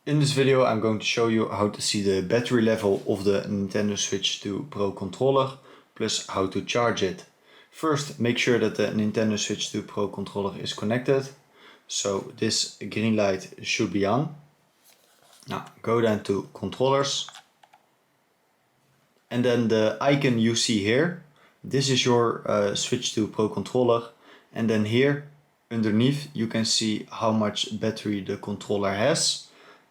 In this video I'm going to show you how to see the battery level of the Nintendo Switch 2 Pro controller, plus how to charge it. First, make sure that the Nintendo Switch 2 Pro controller is connected. So this green light should be on. Now go then to controllers. And then the icon you see here, this is your Switch 2 Pro controller. And then here underneath you can see how much battery the controller has.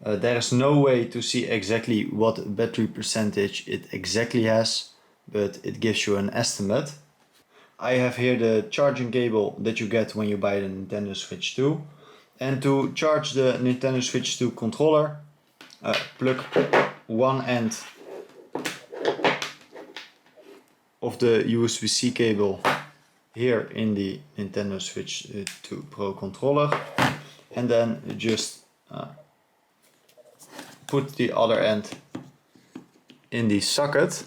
There is no way to see exactly what battery percentage it exactly has, but it gives you an estimate. I have here the charging cable that you get when you buy the Nintendo Switch 2. And to charge the Nintendo Switch 2 controller, plug one end of the USB-C cable here in the Nintendo Switch 2 Pro controller, and then just put the other end in the socket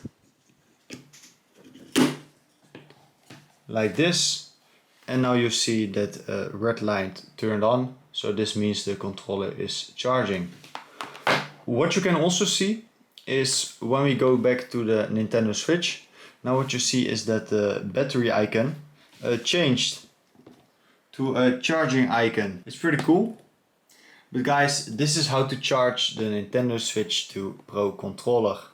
like this, and now you see that red light turned on, so this means the controller is charging. What you can also see is when we go back to the Nintendo Switch, now what you see is that the battery icon changed to a charging icon. It's pretty cool. But guys, this is how to charge the Nintendo Switch 2 Pro controller.